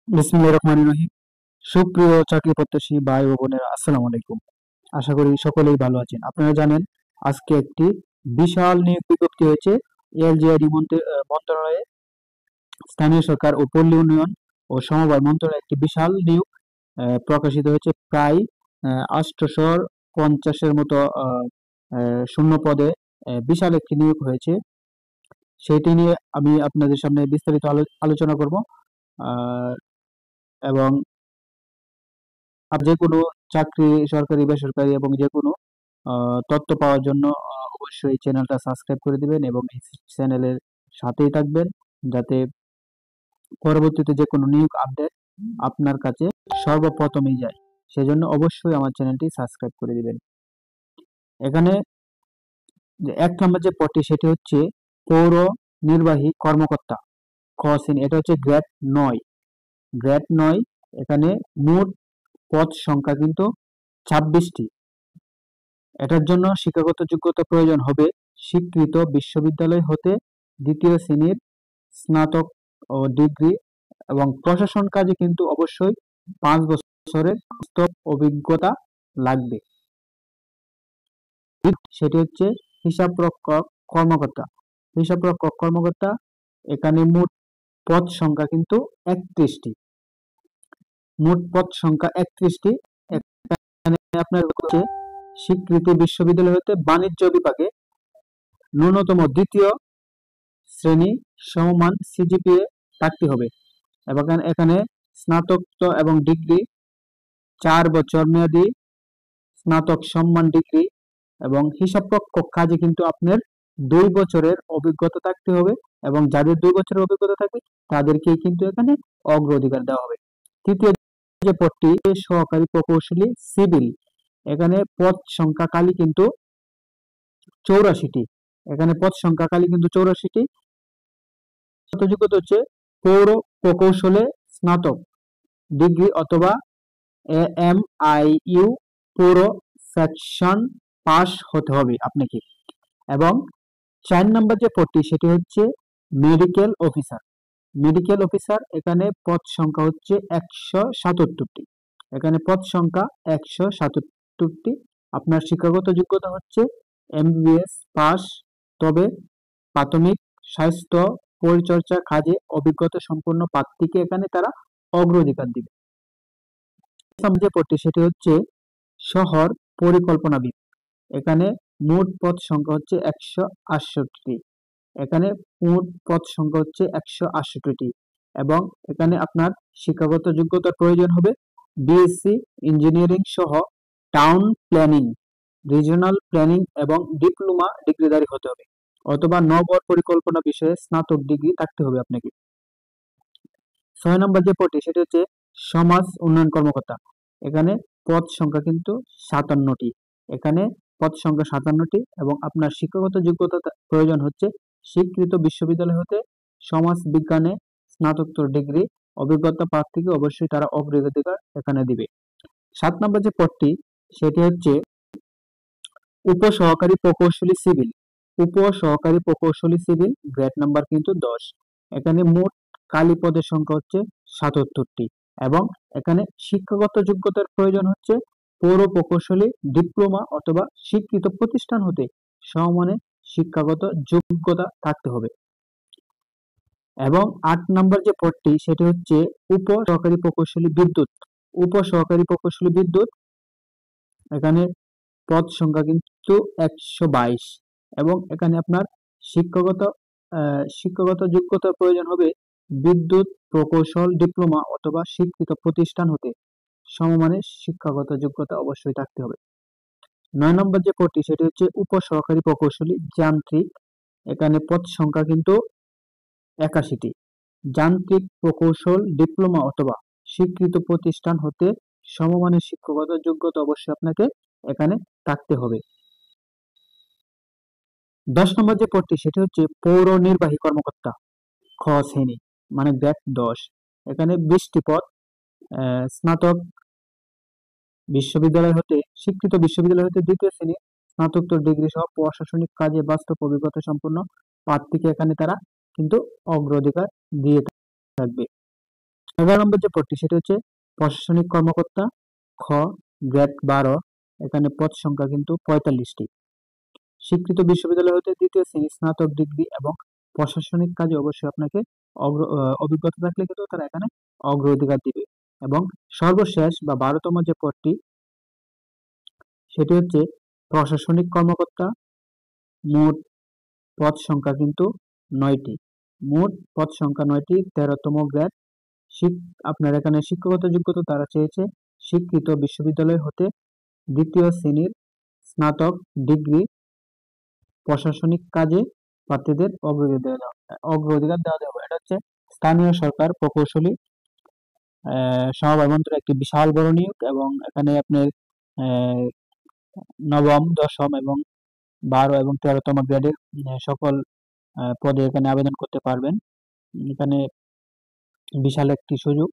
বিসমিল্লাহির রহমানির রহিম। সুপ্রিয় চাকরি প্রত্যাশী ভাই ও বোনেরা, আসসালামু আলাইকুম। আশা করি সকলেই ভালো আছেন। আপনারা জানেন আজকে একটি বিশাল নিয়োগ বিজ্ঞপ্তি হয়েছে এলজিআইডি মন্ত্রণালয়ে। স্থানীয় সরকার ও পল্লী উন্নয়ন ও সমবায় মন্ত্রণালয়ে একটি বিশাল নিয়োগ প্রকাশিত হয়েছে। প্রায় 850-এর মতো শূন্য পদে বিশাল একটি নিয়োগ হয়েছে। সেটি নিয়ে আমি আপনাদের সামনে বিস্তারিত আলোচনা করব। আহ, এবং যে কোনো চাকরি, সরকারি বেসরকারি এবং যে কোনো তথ্য পাওয়ার জন্য অবশ্যই চ্যানেলটা সাবস্ক্রাইব করে দিবেন এবং এই চ্যানেলের সাথেই থাকবেন, যাতে পরবর্তীতে যে কোনো নিয়োগ আপডেট আপনার কাছে সর্বপ্রথমেই যায়। সেজন্য অবশ্যই আমার চ্যানেলটি সাবস্ক্রাইব করে দিবেন। এখানে যে 1 নম্বর যে পদটি সেটি হচ্ছে পৌর নির্বাহী কর্মকর্তা, খ শ্রেণী। এটা হচ্ছে গ্রেড 9। এখানে মোট পদ সংখ্যা কিন্তু 26টি। এটার জন্য শিক্ষাগত যোগ্যতা প্রয়োজন হবে স্বীকৃত বিশ্ববিদ্যালয় হতে দ্বিতীয় শ্রেণীর স্নাতক ও ডিগ্রি, এবং প্রশাসন কাজে কিন্তু অবশ্যই 5 বছরের বাস্তব অভিজ্ঞতা লাগবে। সেটি হচ্ছে হিসাবরক্ষক কর্মকর্তা। হিসাবরক্ষক কর্মকর্তা, এখানে মোট পদ সংখ্যা কিন্তু 31টি। মোট পদ সংখ্যা 31টি। এখানে আপনার হচ্ছে স্বীকৃত বিশ্ববিদ্যালয় হতে বাণিজ্য বিভাগে ন্যূনতম দ্বিতীয় শ্রেণী সমমান সিজিপিএ থাকতে হবে, এবং এখানে স্নাতক এবং ডিগ্রি 4 বছর মেয়াদী স্নাতক সম্মান ডিগ্রি, এবং হিসাবরক্ষক কাজে কিন্তু আপনার 2 বছরের অভিজ্ঞতা থাকতে হবে, এবং যাদের 2 বছরের অভিজ্ঞতা থাকবে তাদেরকেই কিন্তু এখানে অগ্রাধিকার দেওয়া হবে। তৃতীয় যে পদটি সহকারী প্রকৌশলী সিভিল। এখানে পদ সংখ্যা কালী কিন্তু 84টি। এখানে পদ সংখ্যা কালী কিন্তু 84টি। যোগ্যতা হচ্ছে পৌর প্রকৌশলে স্নাতক ডিগ্রি অথবা AMIU পৌর সেকশন পাস হতে হবে আপনাকে। এবং 4 নম্বর যে পদটি সেটি হচ্ছে মেডিকেল অফিসার। মেডিকেল অফিসার, এখানে পদ সংখ্যা হচ্ছে 177টি। এখানে পদ সংখ্যা 177টি। আপনার শিক্ষাগত যোগ্যতা হচ্ছে MBBS পাস, তবে প্রাথমিক স্বাস্থ্য পরিচর্যা কাজে অভিজ্ঞতা সম্পন্ন প্রার্থীকে এখানে তারা অগ্রাধিকার দিবে। যে পদটি সেটি হচ্ছে শহর পরিকল্পনাবিদ। এখানে মোট পদ সংখ্যা হচ্ছে 168টি। এখানে মোট পদ সংখ্যা হচ্ছে 168টি, এবং এখানে আপনার শিক্ষাগত যোগ্যতার প্রয়োজন হবে বিএসসি ইঞ্জিনিয়ারিং সহ টাউন প্ল্যানিং, রিজিওনাল প্ল্যানিং এবং ডিপ্লোমা ডিগ্রিধারী হতে হবে, অথবা নগর পরিকল্পনা বিষয়ে স্নাতক ডিগ্রি থাকতে হবে আপনাকে। 6 নম্বর যে পদটি সেটি হচ্ছে সমাজ উন্নয়ন কর্মকর্তা। এখানে পদ সংখ্যা কিন্তু 57টি। এখানে পদ সংখ্যা 57টি, এবং আপনার শিক্ষাগত যোগ্যতা প্রয়োজন হচ্ছে স্বীকৃত বিশ্ববিদ্যালয় হতে সমাজ বিজ্ঞানে স্নাতকোত্তর ডিগ্রি। অভিজ্ঞতা প্রার্থীকে অবশ্যই তারা অগ্রাধিকার এখানে দিবে। 7 নম্বর যে পদটি সেটি হচ্ছে উপসহকারী প্রকৌশলী সিভিল। উপসহকারী প্রকৌশলী সিভিল, গ্রেড নাম্বার কিন্তু 10। এখানে মোট খালি পদের সংখ্যা হচ্ছে 77টি, এবং এখানে শিক্ষাগত যোগ্যতার প্রয়োজন হচ্ছে পৌর প্রকৌশলী ডিপ্লোমা অথবা স্বীকৃত প্রতিষ্ঠান হতে সমমানের শিক্ষাগত যোগ্যতা থাকতে হবে। এবং 8 নম্বর যে পদটি সেটি হচ্ছে উপসহকারী প্রকৌশলী বিদ্যুৎ। উপসহকারী প্রকৌশলী বিদ্যুৎ, এখানে পদ সংখ্যা কিন্তু 122, এবং এখানে আপনার শিক্ষাগত শিক্ষাগত যোগ্যতার প্রয়োজন হবে বিদ্যুৎ প্রকৌশল ডিপ্লোমা অথবা স্বীকৃত প্রতিষ্ঠান হতে সমমানের শিক্ষাগত যোগ্যতা অবশ্যই থাকতে হবে। 9 নম্বর যে পদটি সেটি হচ্ছে উপসহকারী প্রকৌশলী যান্ত্রিক। এখানে পদ সংখ্যা কিন্তু 81টি। যান্ত্রিক প্রকৌশল ডিপ্লোমা অথবা স্বীকৃত প্রতিষ্ঠান হতে সমমানের শিক্ষাগত যোগ্যতা অবশ্যই আপনাকে এখানে থাকতে হবে। 10 নম্বর যে পদটি সেটি হচ্ছে পৌর নির্বাহী কর্মকর্তা, খ শ্রেণী, মানে গ্রেড 10। এখানে 20টি পদ। স্নাতক বিশ্ববিদ্যালয় হতে স্বীকৃত বিশ্ববিদ্যালয় হতে দ্বিতীয় শ্রেণী স্নাতকোত্তর ডিগ্রি সহ প্রশাসনিক কাজে বাস্তব অভিজ্ঞতা সম্পন্ন প্রার্থীকে এখানে তারা কিন্তু অগ্রাধিকার দিয়ে থাকবে। 11 নম্বর যে পদটি সেটা হচ্ছে প্রশাসনিক কর্মকর্তা। খ, গ্রেড 12, এখানে পদ সংখ্যা কিন্তু 45টি। স্বীকৃত বিশ্ববিদ্যালয় হতে দ্বিতীয় শ্রেণী স্নাতক ডিগ্রি এবং প্রশাসনিক কাজে অবশ্যই আপনাকে অভিজ্ঞতা থাকলে কিন্তু তারা এখানে অগ্রাধিকার দিবে। এবং সর্বশেষ বা 12তম যে পদটি সেটি হচ্ছে প্রশাসনিক কর্মকর্তা। মোট পদ সংখ্যা কিন্তু 9টি। মোট পদ সংখ্যা 9টি, 13তম গ্রেড। আপনার এখানে শিক্ষাগত যোগ্যতা তারা চেয়েছে স্বীকৃত বিশ্ববিদ্যালয় হতে দ্বিতীয় শ্রেণীর স্নাতক ডিগ্রি, প্রশাসনিক কাজে প্রার্থীদের অগ্রাধিকার দেওয়া যাবে। এটা হচ্ছে স্থানীয় সরকার প্রকৌশলী সমবায় মন্ত্রণালয়ের একটি বিশাল বড় নিয়োগ, এবং এখানে আপনার আহ, নবম, দশম এবং 12 এবং 13তম গ্রেডের সকল পদে এখানে আবেদন করতে পারবেন। এখানে বিশাল একটি সুযোগ।